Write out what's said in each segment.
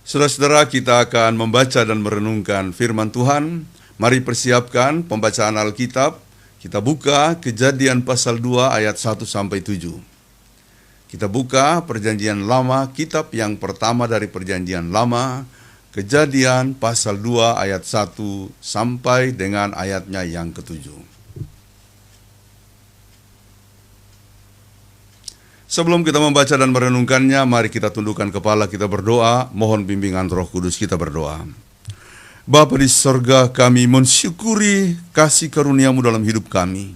Saudara-saudara, kita akan membaca dan merenungkan firman Tuhan. Mari persiapkan pembacaan Alkitab. Kita buka Kejadian pasal 2 ayat 1 sampai 7. Kita buka Perjanjian Lama, kitab yang pertama dari Perjanjian Lama, Kejadian pasal 2 ayat 1 sampai dengan ayatnya yang ke-7. Sebelum kita membaca dan merenungkannya, mari kita tundukkan kepala, kita berdoa, mohon bimbingan Roh Kudus. Kita berdoa. Bapa di sorga, kami mensyukuri kasih karunia-Mu dalam hidup kami.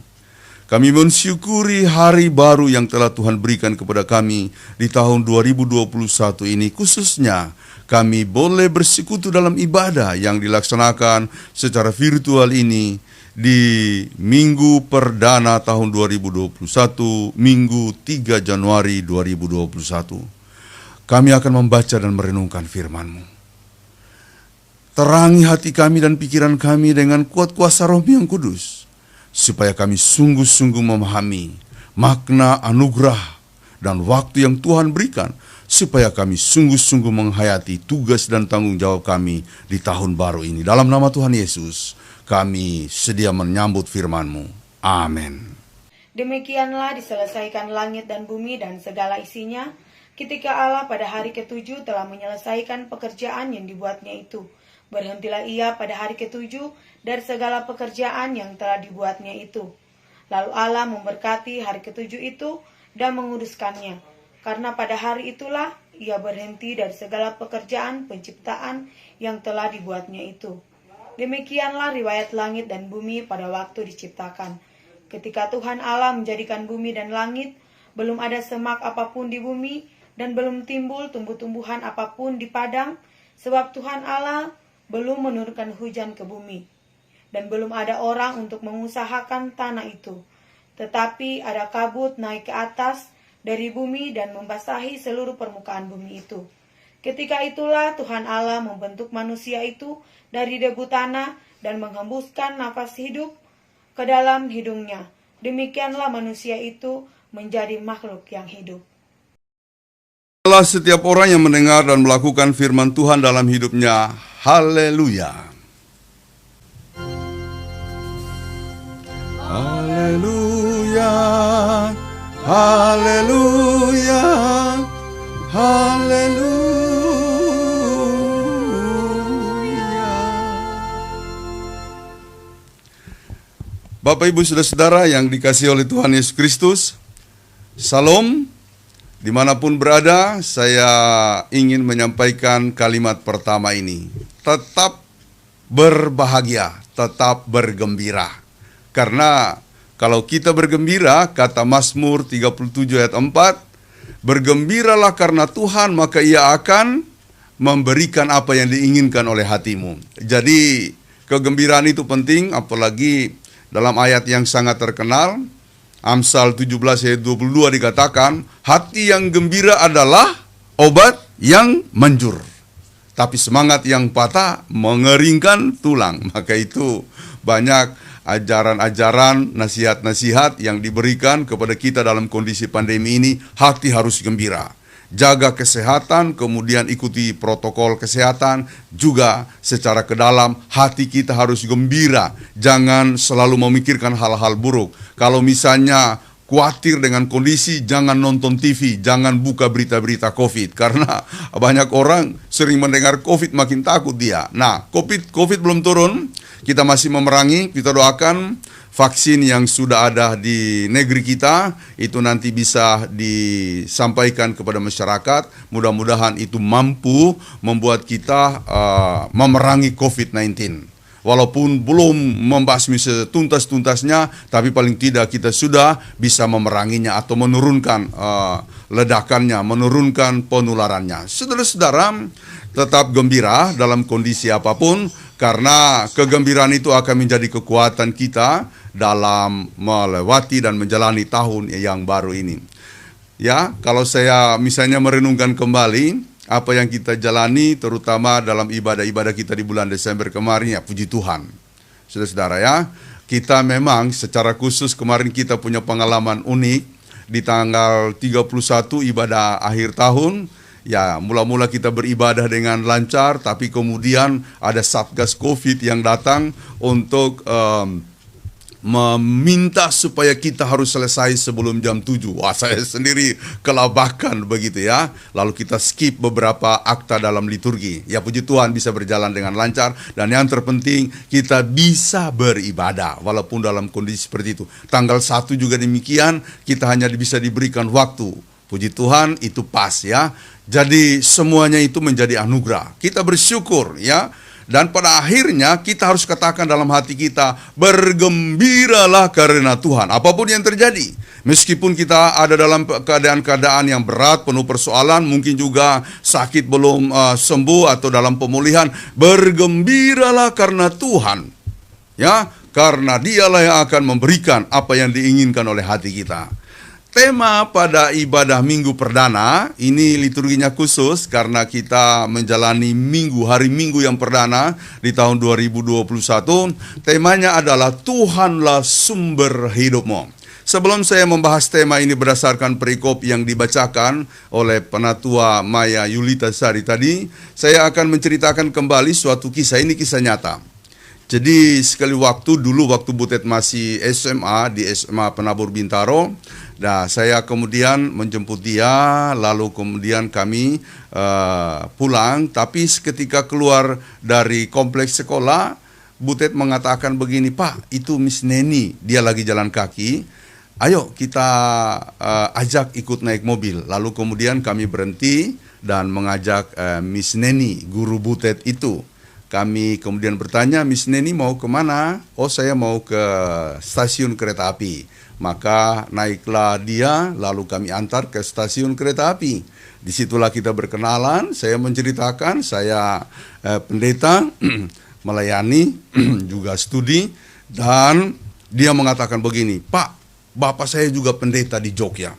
Kami mensyukuri hari baru yang telah Tuhan berikan kepada kami di tahun 2021 ini. Khususnya kami boleh bersekutu dalam ibadah yang dilaksanakan secara virtual ini di minggu perdana tahun 2021, minggu 3 Januari 2021. Kami akan membaca dan merenungkan firman-Mu. Terangi hati kami dan pikiran kami dengan kuat kuasa Roh-Mu yang kudus, supaya kami sungguh-sungguh memahami makna anugerah dan waktu yang Tuhan berikan, supaya kami sungguh-sungguh menghayati tugas dan tanggung jawab kami di tahun baru ini. Dalam nama Tuhan Yesus, kami sedia menyambut firman-Mu. Amin. Demikianlah diselesaikan langit dan bumi dan segala isinya, ketika Allah pada hari ke-7 telah menyelesaikan pekerjaan yang dibuatnya itu. Berhentilah ia pada hari ke-7 dari segala pekerjaan yang telah dibuatnya itu. Lalu Allah memberkati hari ke-7 itu dan menguduskannya, karena pada hari itulah ia berhenti dari segala pekerjaan penciptaan yang telah dibuatnya itu. Demikianlah riwayat langit dan bumi pada waktu diciptakan. Ketika Tuhan Allah menjadikan bumi dan langit, belum ada semak apapun di bumi, dan belum timbul tumbuh-tumbuhan apapun di padang, sebab Tuhan Allah belum menurunkan hujan ke bumi, dan belum ada orang untuk mengusahakan tanah itu. Tetapi ada kabut naik ke atas dari bumi dan membasahi seluruh permukaan bumi itu. Ketika itulah Tuhan Allah membentuk manusia itu dari debu tanah dan menghembuskan nafas hidup ke dalam hidungnya. Demikianlah manusia itu menjadi makhluk yang hidup. Allah setiap orang yang mendengar dan melakukan firman Tuhan dalam hidupnya. Haleluya. Haleluya. Haleluya. Haleluya. Bapak, Ibu, Saudara-saudara yang dikasihi oleh Tuhan Yesus Kristus, Salam. Dimanapun berada, saya ingin menyampaikan kalimat pertama ini. Tetap berbahagia, tetap bergembira. Karena kalau kita bergembira, kata Mazmur 37 ayat 4, bergembiralah karena Tuhan, maka Ia akan memberikan apa yang diinginkan oleh hatimu. Jadi kegembiraan itu penting, apalagi dalam ayat yang sangat terkenal, Amsal 17 ayat 22 dikatakan, hati yang gembira adalah obat yang manjur, tapi semangat yang patah mengeringkan tulang. Maka itu banyak ajaran-ajaran, nasihat-nasihat yang diberikan kepada kita dalam kondisi pandemi ini. Hati harus gembira. Jaga kesehatan, kemudian ikuti protokol kesehatan, juga secara ke dalam hati kita harus gembira. Jangan selalu memikirkan hal-hal buruk. Kalau misalnya khawatir dengan kondisi, jangan nonton TV, jangan buka berita-berita COVID. Karena banyak orang sering mendengar COVID makin takut dia. Nah, COVID belum turun, kita masih memerangi, kita doakan vaksin yang sudah ada di negeri kita itu nanti bisa disampaikan kepada masyarakat. Mudah-mudahan itu mampu membuat kita memerangi COVID-19. Walaupun belum membasmi setuntas-tuntasnya, tapi paling tidak kita sudah bisa memeranginya atau menurunkan ledakannya, menurunkan penularannya. Saudara-saudara, tetap gembira dalam kondisi apapun, karena kegembiraan itu akan menjadi kekuatan kita dalam melewati dan menjalani tahun yang baru ini. Ya, kalau saya misalnya merenungkan kembali apa yang kita jalani, terutama dalam ibadah-ibadah kita di bulan Desember kemarin, ya puji Tuhan. Saudara-saudara ya, kita memang secara khusus kemarin kita punya pengalaman unik di tanggal 31 ibadah akhir tahun, Ya, mula-mula kita beribadah dengan lancar, tapi kemudian ada Satgas Covid yang datang untuk meminta supaya kita harus selesai sebelum jam 7. Wah, saya sendiri kelabakan begitu ya. Lalu kita skip beberapa akta dalam liturgi. Ya, puji Tuhan bisa berjalan dengan lancar. Dan yang terpenting, kita bisa beribadah walaupun dalam kondisi seperti itu. Tanggal 1 juga demikian, kita hanya bisa diberikan waktu. Puji Tuhan, itu pas ya. Jadi semuanya itu menjadi anugerah. Kita bersyukur ya. Dan pada akhirnya kita harus katakan dalam hati kita, bergembiralah karena Tuhan. Apapun yang terjadi, meskipun kita ada dalam keadaan-keadaan yang berat, penuh persoalan, mungkin juga sakit belum sembuh atau dalam pemulihan, bergembiralah karena Tuhan. Ya, karena Dialah yang akan memberikan apa yang diinginkan oleh hati kita. Tema pada ibadah Minggu Perdana, ini liturginya khusus karena kita menjalani hari Minggu yang perdana di tahun 2021. Temanya adalah Tuhanlah sumber hidupmu. Sebelum saya membahas tema ini berdasarkan perikop yang dibacakan oleh Penatua Maya Yulita Sari tadi, saya akan menceritakan kembali suatu kisah, ini kisah nyata. Jadi sekali waktu Butet masih SMA di SMA Penabur Bintaro, nah saya kemudian menjemput dia, lalu kemudian kami pulang. Tapi ketika keluar dari kompleks sekolah, Butet mengatakan begini, "Pak, itu Miss Neni, dia lagi jalan kaki. Ayo kita ajak ikut naik mobil." Lalu kemudian kami berhenti dan mengajak Miss Neni, guru Butet itu. Kami kemudian bertanya, "Miss Neni mau kemana?" "Oh, saya mau ke stasiun kereta api." Maka naiklah dia, lalu kami antar ke stasiun kereta api. Disitulah kita berkenalan, saya menceritakan, saya pendeta, melayani, juga studi. Dan dia mengatakan begini, "Pak, Bapak saya juga pendeta di Jogja.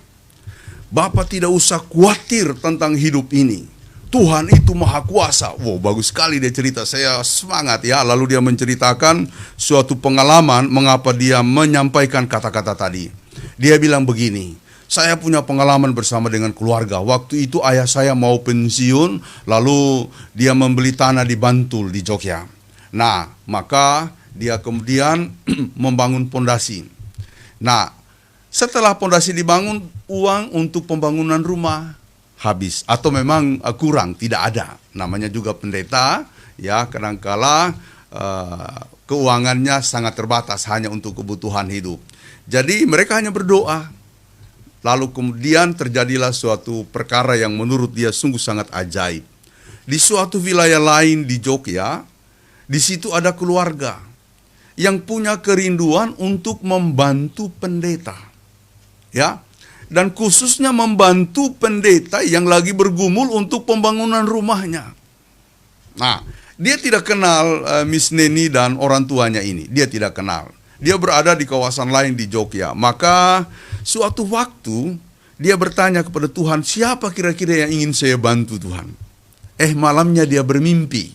Bapak tidak usah khawatir tentang hidup ini. Tuhan itu maha kuasa." Wow, bagus sekali dia cerita, saya semangat ya. Lalu dia menceritakan suatu pengalaman mengapa dia menyampaikan kata-kata tadi. Dia bilang begini, "Saya punya pengalaman bersama dengan keluarga. Waktu itu ayah saya mau pensiun, lalu dia membeli tanah di Bantul di Jogja. Nah, maka dia kemudian membangun pondasi. Nah, setelah pondasi dibangun, uang untuk pembangunan rumah habis atau memang kurang, tidak ada. Namanya juga pendeta, ya kadangkala keuangannya sangat terbatas hanya untuk kebutuhan hidup. Jadi mereka hanya berdoa. Lalu kemudian terjadilah suatu perkara yang menurut dia sungguh sangat ajaib. Di suatu wilayah lain di Jogja, di situ ada keluarga yang punya kerinduan untuk membantu pendeta. Ya, dan khususnya membantu pendeta yang lagi bergumul untuk pembangunan rumahnya. Nah, dia tidak kenal Miss Neni dan orang tuanya ini. Dia tidak kenal. Dia berada di kawasan lain di Jogja. Maka suatu waktu dia bertanya kepada Tuhan, "Siapa kira-kira yang ingin saya bantu Tuhan?" Malamnya dia bermimpi.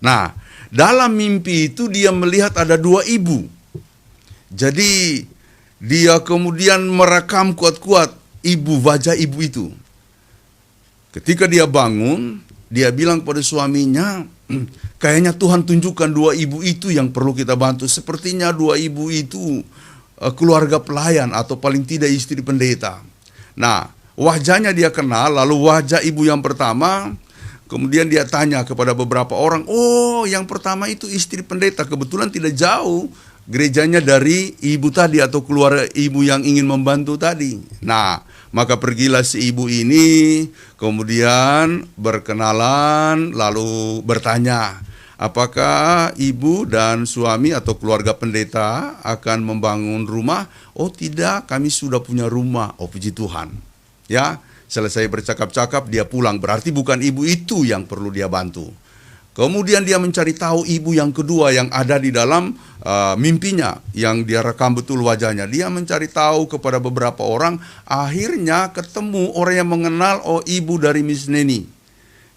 Nah, dalam mimpi itu dia melihat ada 2 ibu. Jadi dia kemudian merekam kuat-kuat wajah ibu itu. Ketika dia bangun, dia bilang pada suaminya, "Kayaknya Tuhan tunjukkan 2 ibu itu yang perlu kita bantu. Sepertinya 2 ibu itu keluarga pelayan atau paling tidak istri pendeta." Nah, wajahnya dia kenal, lalu wajah ibu yang pertama, kemudian dia tanya kepada beberapa orang, "Oh, yang pertama itu istri pendeta, kebetulan tidak jauh gerejanya dari ibu tadi atau keluarga ibu yang ingin membantu tadi." Nah, maka pergilah si ibu ini, kemudian berkenalan, lalu bertanya, "Apakah ibu dan suami atau keluarga pendeta akan membangun rumah?" "Oh tidak, kami sudah punya rumah." Oh puji Tuhan. Ya, selesai bercakap-cakap dia pulang, berarti bukan ibu itu yang perlu dia bantu. Kemudian dia mencari tahu ibu yang kedua yang ada di dalam mimpinya, yang dia rekam betul wajahnya. Dia mencari tahu kepada beberapa orang, akhirnya ketemu orang yang mengenal, oh ibu dari Miss Neni.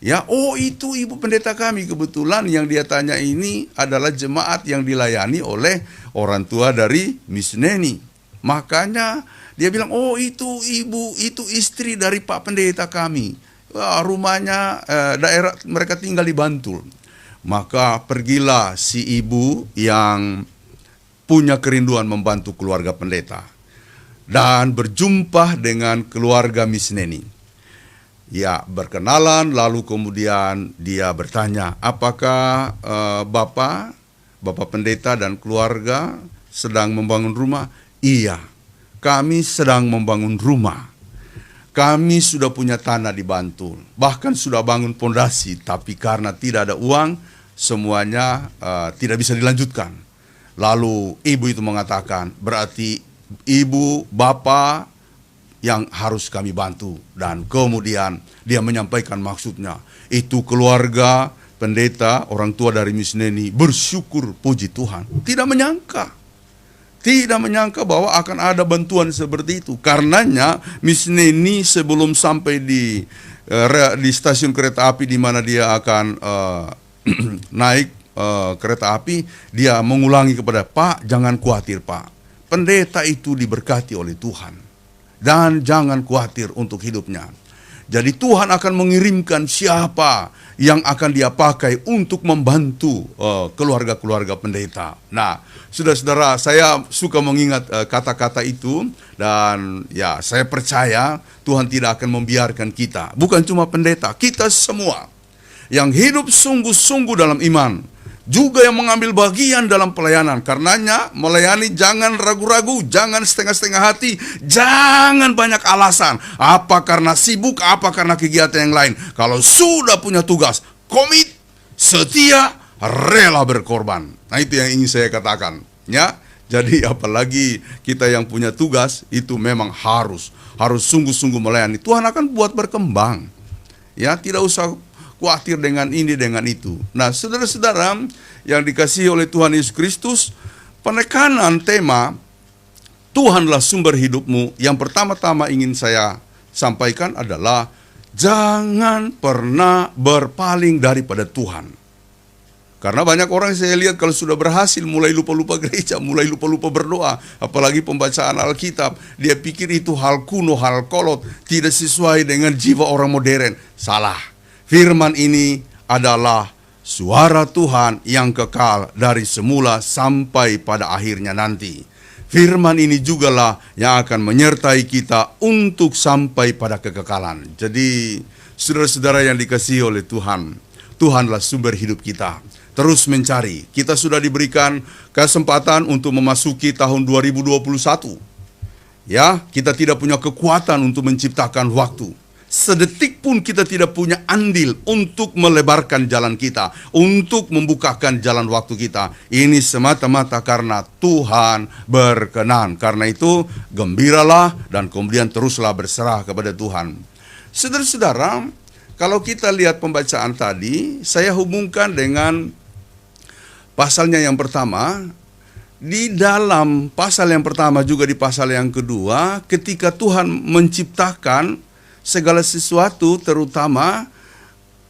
Ya, oh itu ibu pendeta kami. Kebetulan yang dia tanya ini adalah jemaat yang dilayani oleh orang tua dari Miss Neni. Makanya dia bilang, oh itu ibu, itu istri dari Pak Pendeta kami. rumahnya, daerah mereka tinggal di Bantul. Maka pergilah si ibu yang punya kerinduan membantu keluarga pendeta dan berjumpa dengan keluarga Miss Neni. Ya, berkenalan, lalu kemudian dia bertanya, apakah Bapak pendeta dan keluarga sedang membangun rumah? Iya, kami sedang membangun rumah. Kami sudah punya tanah di Bantul, bahkan sudah bangun pondasi, tapi karena tidak ada uang, semuanya tidak bisa dilanjutkan. Lalu ibu itu mengatakan, berarti ibu, bapak yang harus kami bantu. Dan kemudian dia menyampaikan maksudnya. Itu keluarga pendeta, orang tua dari Miss Neni, bersyukur, puji Tuhan. Tidak menyangka bahwa akan ada bantuan seperti itu. Karenanya Miss Neni sebelum sampai di stasiun kereta api di mana dia akan naik kereta api, dia mengulangi kepada Pak, jangan khawatir Pak, pendeta itu diberkati oleh Tuhan dan jangan khawatir untuk hidupnya. Jadi Tuhan akan mengirimkan siapa yang akan dia pakai untuk membantu keluarga-keluarga pendeta. Nah, saudara-saudara, saya suka mengingat kata-kata itu, dan ya saya percaya Tuhan tidak akan membiarkan kita, bukan cuma pendeta, kita semua yang hidup sungguh-sungguh dalam iman, juga yang mengambil bagian dalam pelayanan. Karenanya melayani jangan ragu-ragu, jangan setengah-setengah hati, jangan banyak alasan. Apa karena sibuk, apa karena kegiatan yang lain. Kalau sudah punya tugas, komit, setia, rela berkorban. Nah, itu yang ingin saya katakan, ya. Jadi apalagi kita yang punya tugas itu memang harus sungguh-sungguh melayani. Tuhan akan buat berkembang. Ya, tidak usah khawatir dengan ini, dengan itu. Nah, saudara-saudara yang dikasihi oleh Tuhan Yesus Kristus, penekanan tema Tuhanlah sumber hidupmu, yang pertama-tama ingin saya sampaikan adalah jangan pernah berpaling daripada Tuhan. Karena banyak orang saya lihat kalau sudah berhasil mulai lupa-lupa gereja, mulai lupa-lupa berdoa, apalagi pembacaan Alkitab, dia pikir itu hal kuno, hal kolot, tidak sesuai dengan jiwa orang modern. Salah. Firman ini adalah suara Tuhan yang kekal dari semula sampai pada akhirnya nanti. Firman ini jugalah yang akan menyertai kita untuk sampai pada kekekalan. Jadi, saudara-saudara yang dikasihi oleh Tuhan, Tuhanlah sumber hidup kita. Terus mencari. Kita sudah diberikan kesempatan untuk memasuki tahun 2021. Ya, kita tidak punya kekuatan untuk menciptakan waktu. Sedetik pun kita tidak punya andil untuk melebarkan jalan kita, untuk membukakan jalan waktu kita. Ini semata-mata karena Tuhan berkenan. Karena itu gembiralah dan kemudian teruslah berserah kepada Tuhan. Saudara-saudara, kalau kita lihat pembacaan tadi, saya hubungkan dengan pasalnya yang pertama. Di dalam pasal yang pertama juga di pasal yang kedua, ketika Tuhan menciptakan segala sesuatu, terutama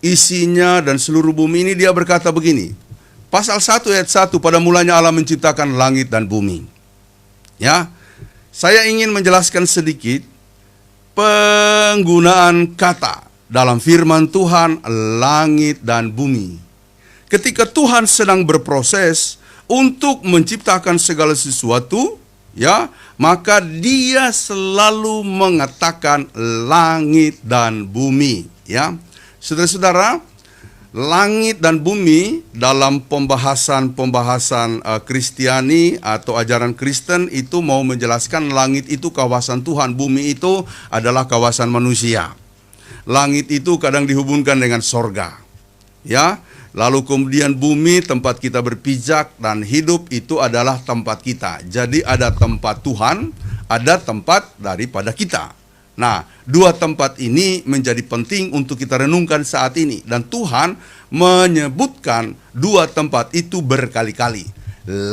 isinya dan seluruh bumi ini, dia berkata begini. Pasal 1 ayat 1, pada mulanya Allah menciptakan langit dan bumi. Ya, saya ingin menjelaskan sedikit penggunaan kata dalam firman Tuhan, langit dan bumi. Ketika Tuhan sedang berproses untuk menciptakan segala sesuatu, ya, maka dia selalu mengatakan langit dan bumi, ya. Saudara-saudara, langit dan bumi dalam pembahasan Kristiani atau ajaran Kristen itu mau menjelaskan langit itu kawasan Tuhan, bumi itu adalah kawasan manusia. Langit itu kadang dihubungkan dengan sorga, ya. Lalu kemudian bumi tempat kita berpijak dan hidup itu adalah tempat kita. Jadi ada tempat Tuhan, ada tempat daripada kita. Nah, dua tempat ini menjadi penting untuk kita renungkan saat ini. Dan Tuhan menyebutkan dua tempat itu berkali-kali.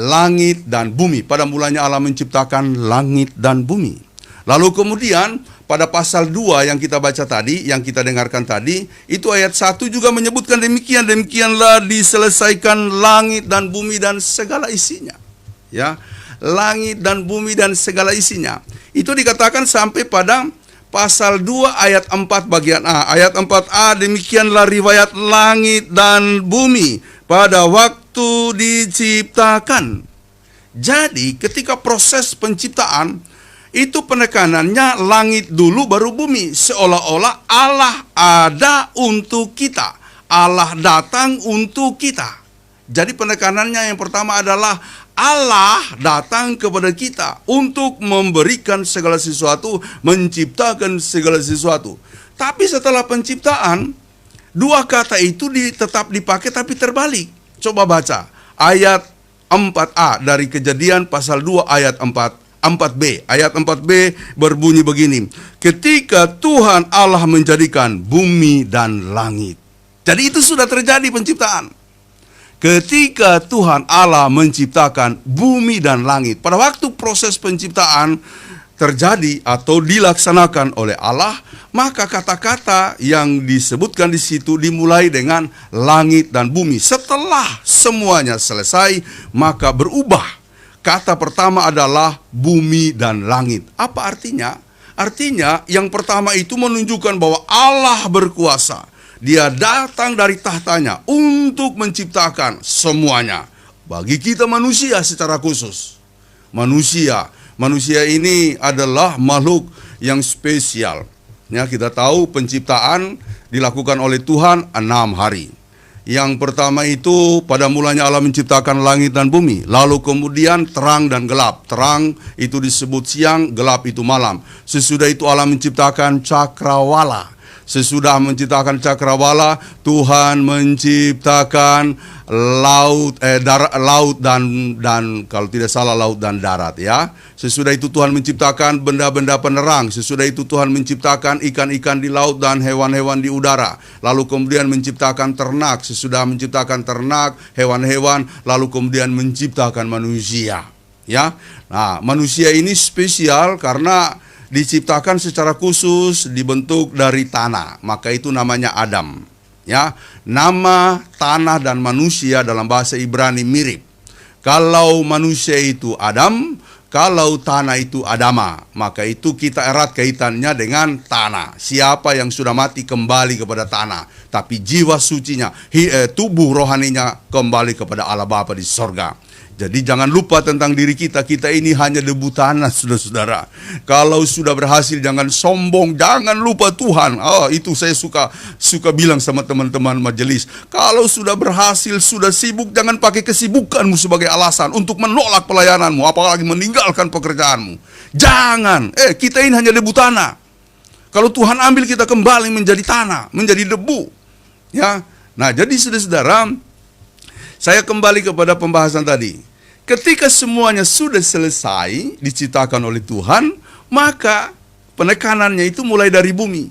Langit dan bumi. Pada mulanya Allah menciptakan langit dan bumi. Lalu kemudian pada pasal 2 yang kita baca tadi, yang kita dengarkan tadi, itu ayat 1 juga menyebutkan demikian. Demikianlah diselesaikan langit dan bumi dan segala isinya. Ya, langit dan bumi dan segala isinya. Itu dikatakan sampai pada pasal 2 ayat 4 bagian A. Ayat 4a, demikianlah riwayat langit dan bumi pada waktu diciptakan. Jadi ketika proses penciptaan, itu penekanannya langit dulu baru bumi. Seolah-olah Allah ada untuk kita. Allah datang untuk kita. Jadi penekanannya yang pertama adalah Allah datang kepada kita untuk memberikan segala sesuatu, menciptakan segala sesuatu. Tapi setelah penciptaan, dua kata itu tetap dipakai tapi terbalik. Coba baca ayat 4a dari Kejadian pasal 2 ayat 4b. Ayat 4b berbunyi begini. Ketika Tuhan Allah menjadikan bumi dan langit. Jadi itu sudah terjadi penciptaan. Ketika Tuhan Allah menciptakan bumi dan langit, pada waktu proses penciptaan terjadi atau dilaksanakan oleh Allah, maka kata-kata yang disebutkan di situ dimulai dengan langit dan bumi. Setelah semuanya selesai, maka berubah. Kata pertama adalah bumi dan langit. Apa artinya? Artinya yang pertama itu menunjukkan bahwa Allah berkuasa. Dia datang dari tahtanya untuk menciptakan semuanya. Bagi kita manusia secara khusus. Manusia ini adalah makhluk yang spesial. Ya, kita tahu penciptaan dilakukan oleh Tuhan 6 hari. Yang pertama itu pada mulanya Allah menciptakan langit dan bumi. Lalu kemudian terang dan gelap. Terang itu disebut siang, gelap itu malam. Sesudah itu Allah menciptakan cakrawala. Sesudah menciptakan cakrawala, Tuhan menciptakan laut dan kalau tidak salah laut dan darat, ya. Sesudah itu Tuhan menciptakan benda-benda penerang. Sesudah itu Tuhan menciptakan ikan-ikan di laut dan hewan-hewan di udara. Lalu kemudian menciptakan ternak. Sesudah menciptakan ternak, hewan-hewan, lalu kemudian menciptakan manusia, ya. Nah, manusia ini spesial karena diciptakan secara khusus, dibentuk dari tanah, maka itu namanya Adam. Ya, nama tanah dan manusia dalam bahasa Ibrani mirip. Kalau manusia itu Adam, kalau tanah itu Adama, maka itu kita erat kaitannya dengan tanah. Siapa yang sudah mati kembali kepada tanah, tapi jiwa sucinya, tubuh rohaninya kembali kepada Allah Bapa di sorga. Jadi jangan lupa tentang diri kita. Kita ini hanya debu tanah, saudara-saudara. Kalau sudah berhasil jangan sombong, jangan lupa Tuhan. Itu saya suka bilang sama teman-teman majelis. Kalau sudah berhasil, sudah sibuk, jangan pakai kesibukanmu sebagai alasan untuk menolak pelayananmu, apalagi meninggalkan pekerjaanmu. Jangan. Kita ini hanya debu tanah. Kalau Tuhan ambil kita kembali menjadi tanah, menjadi debu. Ya. Nah, jadi saudara-saudara, saya kembali kepada pembahasan tadi. Ketika semuanya sudah selesai diciptakan oleh Tuhan, maka penekanannya itu mulai dari bumi.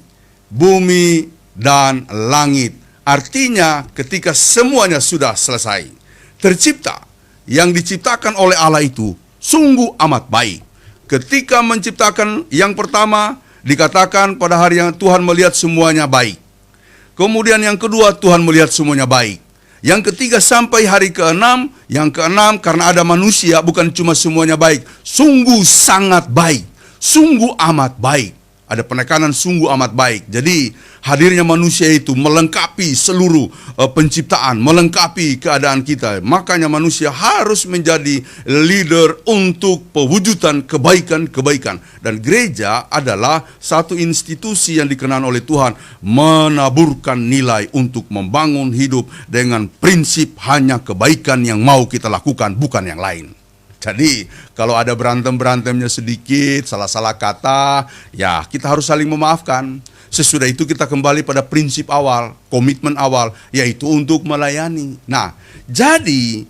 Bumi dan langit. Artinya ketika semuanya sudah selesai, tercipta, yang diciptakan oleh Allah itu sungguh amat baik. Ketika menciptakan yang pertama, dikatakan pada hari yang Tuhan melihat semuanya baik. Kemudian yang kedua, Tuhan melihat semuanya baik. Yang ketiga sampai hari ke-6, yang ke-6 karena ada manusia bukan cuma semuanya baik, sungguh sangat baik, sungguh amat baik. Ada penekanan sungguh amat baik. Jadi hadirnya manusia itu melengkapi seluruh penciptaan, melengkapi keadaan kita. Makanya manusia harus menjadi leader untuk pewujudan kebaikan-kebaikan. Dan gereja adalah satu institusi yang dikenakan oleh Tuhan, menaburkan nilai untuk membangun hidup dengan prinsip hanya kebaikan yang mau kita lakukan, bukan yang lain. Jadi kalau ada berantem-berantemnya sedikit, salah-salah kata, ya kita harus saling memaafkan. Sesudah itu kita kembali pada prinsip awal, komitmen awal, yaitu untuk melayani. Nah, jadi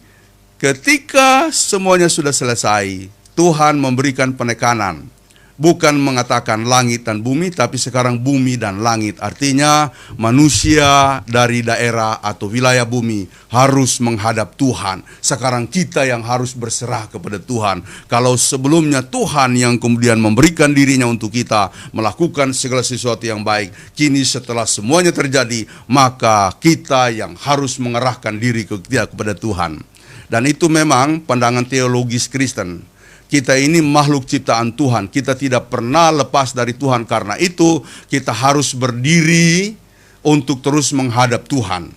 ketika semuanya sudah selesai, Tuhan memberikan penekanan. Bukan mengatakan langit dan bumi, tapi sekarang bumi dan langit. Artinya manusia dari daerah atau wilayah bumi harus menghadap Tuhan. Sekarang kita yang harus berserah kepada Tuhan. Kalau sebelumnya Tuhan yang kemudian memberikan dirinya untuk kita, melakukan segala sesuatu yang baik. Kini setelah semuanya terjadi, maka kita yang harus mengerahkan diri kepada Tuhan. Dan itu memang pandangan teologis Kristen. Kita ini makhluk ciptaan Tuhan. Kita tidak pernah lepas dari Tuhan. Karena itu kita harus berdiri untuk terus menghadap Tuhan.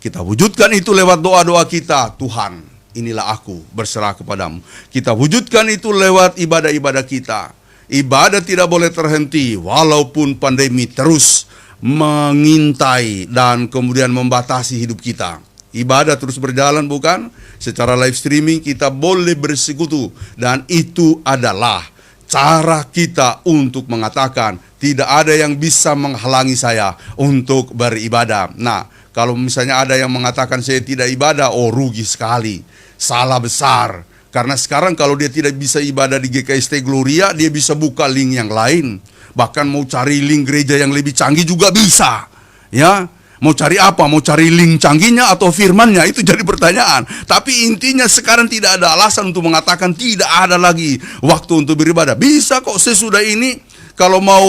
Kita wujudkan itu lewat doa-doa kita. Tuhan, inilah aku, berserah kepadamu. Kita wujudkan itu lewat ibadah-ibadah kita. Ibadah tidak boleh terhenti walaupun pandemi terus mengintai dan kemudian membatasi hidup kita. Ibadah terus berjalan, bukan? Secara live streaming kita boleh bersekutu, dan itu adalah cara kita untuk mengatakan tidak ada yang bisa menghalangi saya untuk beribadah. Nah, kalau misalnya ada yang mengatakan saya tidak ibadah, oh rugi sekali, salah besar. Karena sekarang kalau dia tidak bisa ibadah di GKST Gloria, dia bisa buka link yang lain. Bahkan mau cari link gereja yang lebih canggih juga bisa. Ya, mau cari apa? Mau cari link canggihnya atau firmannya? Itu jadi pertanyaan. Tapi intinya sekarang tidak ada alasan untuk mengatakan tidak ada lagi waktu untuk beribadah. Bisa kok sesudah ini, kalau mau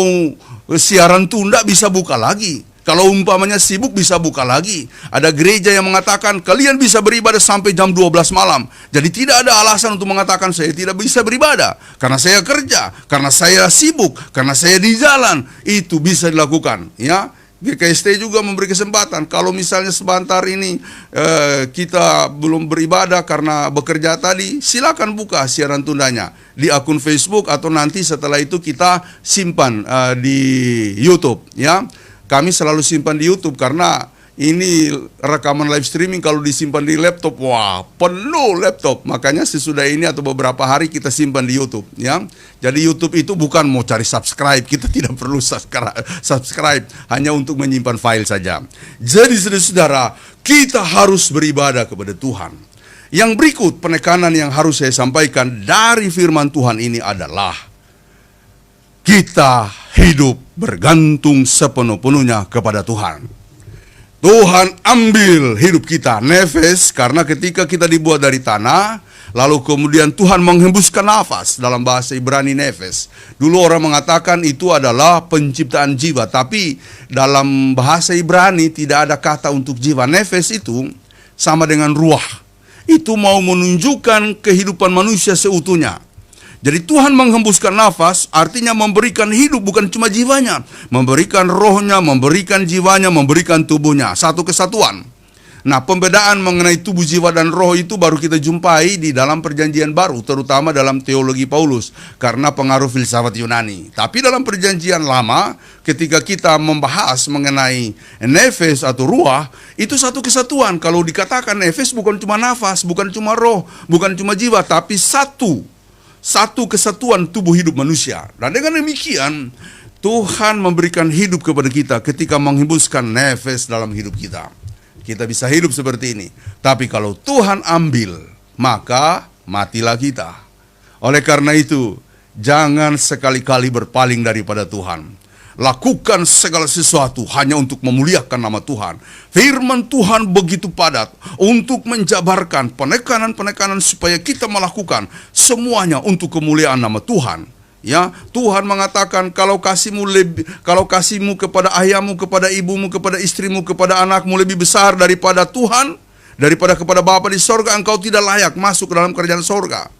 siaran tunda bisa buka lagi. Kalau umpamanya sibuk bisa buka lagi. Ada gereja yang mengatakan kalian bisa beribadah sampai jam 12 malam. Jadi tidak ada alasan untuk mengatakan saya tidak bisa beribadah. Karena saya kerja, karena saya sibuk, karena saya di jalan. Itu bisa dilakukan. Ya, GKST juga memberi kesempatan. Kalau misalnya sebentar ini kita belum beribadah karena bekerja tadi, silakan buka siaran tundanya di akun Facebook, atau nanti setelah itu kita simpan di YouTube. Ya. Kami selalu simpan di YouTube karena ini rekaman live streaming kalau disimpan di laptop, wah penuh laptop. Makanya sesudah ini atau beberapa hari kita simpan di YouTube, ya. Jadi YouTube itu bukan mau cari subscribe, kita tidak perlu subscribe, hanya untuk menyimpan file saja. Jadi saudara-saudara, kita harus beribadah kepada Tuhan. Yang berikut penekanan yang harus saya sampaikan dari firman Tuhan ini adalah kita hidup bergantung sepenuh-penuhnya kepada Tuhan. Tuhan ambil hidup kita, nefes, karena ketika kita dibuat dari tanah, lalu kemudian Tuhan menghembuskan nafas, dalam bahasa Ibrani nefes. Dulu orang mengatakan itu adalah penciptaan jiwa, tapi dalam bahasa Ibrani tidak ada kata untuk jiwa. Nefes itu sama dengan ruah. Itu mau menunjukkan kehidupan manusia seutuhnya. Jadi Tuhan menghembuskan nafas, artinya memberikan hidup, bukan cuma jiwanya, memberikan rohnya, memberikan jiwanya, memberikan tubuhnya, satu kesatuan. Nah, pembedaan mengenai tubuh, jiwa, dan roh itu baru kita jumpai di dalam perjanjian baru, terutama dalam teologi Paulus, karena pengaruh filsafat Yunani. Tapi dalam perjanjian lama, ketika kita membahas mengenai nefes atau ruah, itu satu kesatuan. Kalau dikatakan nefes bukan cuma nafas, bukan cuma roh, bukan cuma jiwa, tapi satu kesatuan tubuh hidup manusia. Dan dengan demikian Tuhan memberikan hidup kepada kita ketika menghembuskan nefes dalam hidup kita. Kita bisa hidup seperti ini. Tapi kalau Tuhan ambil, maka matilah kita. Oleh karena itu, jangan sekali-kali berpaling daripada Tuhan. Lakukan segala sesuatu hanya untuk memuliakan nama Tuhan. Firman Tuhan begitu padat untuk menjabarkan penekanan-penekanan supaya kita melakukan semuanya untuk kemuliaan nama Tuhan. Ya, Tuhan mengatakan kalau kasihmu kepada ayahmu, kepada ibumu, kepada istrimu, kepada anakmu lebih besar daripada Tuhan, daripada kepada Bapa di sorga, engkau tidak layak masuk ke dalam kerajaan sorga.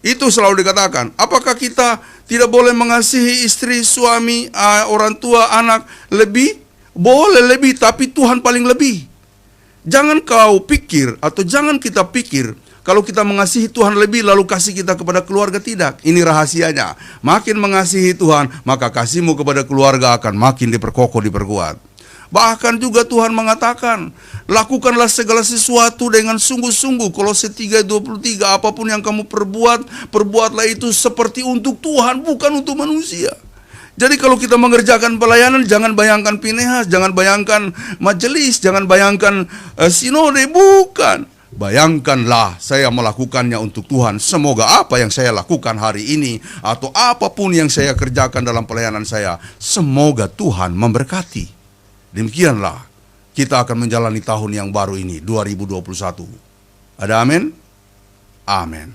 Itu selalu dikatakan. Apakah kita tidak boleh mengasihi istri, suami, orang tua, anak lebih? Boleh lebih, tapi Tuhan paling lebih. Jangan kau pikir, atau jangan kita pikir, kalau kita mengasihi Tuhan lebih, lalu kasih kita kepada keluarga, tidak. Ini rahasianya. Makin mengasihi Tuhan, maka kasihmu kepada keluarga akan makin diperkokoh, diperkuat. Bahkan juga Tuhan mengatakan, lakukanlah segala sesuatu dengan sungguh-sungguh. Kolose 3:23, apapun yang kamu perbuatlah itu seperti untuk Tuhan, bukan untuk manusia. Jadi kalau kita mengerjakan pelayanan, jangan bayangkan Pinehas, jangan bayangkan majelis, jangan bayangkan sinode, bukan. Bayangkanlah saya melakukannya untuk Tuhan. Semoga apa yang saya lakukan hari ini, atau apapun yang saya kerjakan dalam pelayanan saya, semoga Tuhan memberkati. Demikianlah kita akan menjalani tahun yang baru ini, 2021. Ada amin? Amin.